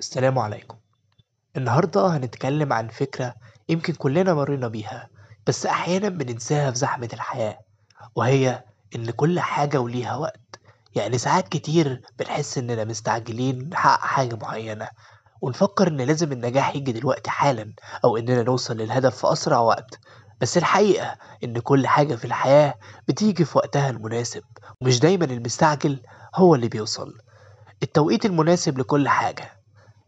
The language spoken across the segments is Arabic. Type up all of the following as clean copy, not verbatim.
السلام عليكم. النهاردة هنتكلم عن فكرة يمكن كلنا مرينا بيها، بس أحيانا بننساها في زحمة الحياة، وهي إن كل حاجة وليها وقت. يعني ساعات كتير بنحس إننا مستعجلين نحقق حاجة معينة، ونفكر إن لازم النجاح يجي دلوقتي حالا، أو إننا نوصل للهدف في أسرع وقت. بس الحقيقة إن كل حاجة في الحياة بتيجي في وقتها المناسب، ومش دايما المستعجل هو اللي بيوصل. التوقيت المناسب لكل حاجة.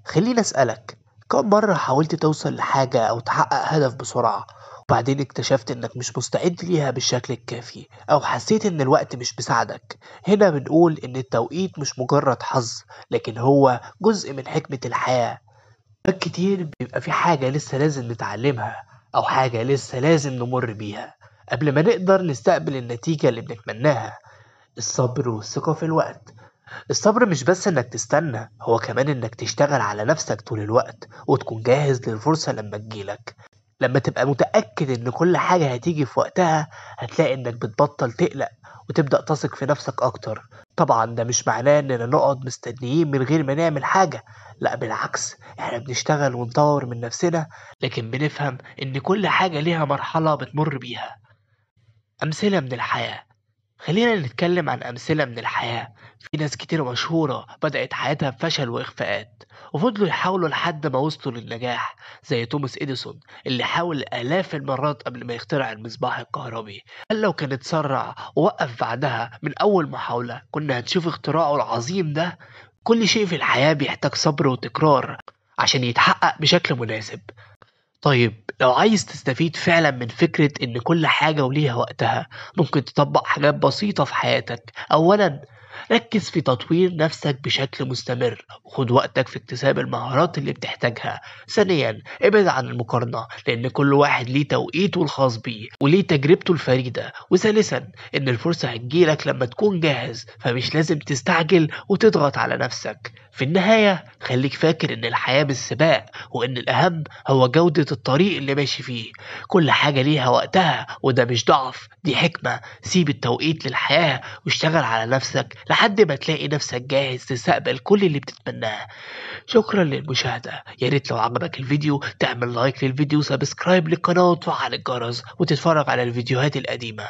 خليني أسألك، كم مرة حاولت توصل لحاجة أو تحقق هدف بسرعة، وبعدين اكتشفت إنك مش مستعد ليها بالشكل الكافي، أو حسيت إن الوقت مش مساعدك؟ هنا بنقول إن التوقيت مش مجرد حظ، لكن هو جزء من حكمة الحياة. أوقات كتير بيبقى في حاجة لسه لازم نتعلمها، أو حاجة لسه لازم نمر بيها قبل ما نقدر نستقبل النتيجة اللي بنتمناها. الصبر والثقة في الوقت. الصبر مش بس انك تستنى، هو كمان انك تشتغل على نفسك طول الوقت وتكون جاهز للفرصة لما تجيلك. لما تبقى متأكد ان كل حاجة هتيجي في وقتها، هتلاقي انك بتبطل تقلق وتبدأ تثق في نفسك اكتر. طبعا ده مش معناه اننا نقعد مستنيين من غير ما نعمل حاجة، لا بالعكس، احنا بنشتغل ونطور من نفسنا، لكن بنفهم ان كل حاجة ليها مرحلة بتمر بيها. أمثلة من الحياة. خلينا نتكلم عن أمثلة من الحياة. في ناس كتير مشهورة بدأت حياتها بفشل وإخفاقات، وفضلوا يحاولوا لحد ما وصلوا للنجاح، زي توماس إديسون اللي حاول آلاف المرات قبل ما يخترع المصباح الكهربي. قال لو كان اتسرع ووقف بعدها من أول محاولة كنا هنشوف اختراعه العظيم ده. كل شيء في الحياة بيحتاج صبر وتكرار عشان يتحقق بشكل مناسب. طيب لو عايز تستفيد فعلا من فكرة إن كل حاجة وليها وقتها، ممكن تطبق حاجات بسيطة في حياتك. أولا، ركز في تطوير نفسك بشكل مستمر، وخد وقتك في اكتساب المهارات اللي بتحتاجها. ثانيا، ابعد عن المقارنة، لأن كل واحد ليه توقيته الخاص بيه وليه تجربته الفريدة. وثالثا، إن الفرصة هتجيلك لما تكون جاهز، فمش لازم تستعجل وتضغط على نفسك. في النهاية خليك فاكر إن الحياة مش سباق، وإن الأهم هو جودة الطريق اللي ماشي فيه. كل حاجة ليها وقتها، وده مش ضعف، دي حكمة. سيب التوقيت للحياة واشتغل على نفسك لحد ما تلاقي نفسك جاهز تستقبل كل اللي بتتمناه. شكرا للمشاهدة. يا ريت لو عجبك الفيديو تعمل لايك للفيديو، سبسكرايب للقناة وتفعل الجرس، وتتفرج على الفيديوهات القديمة.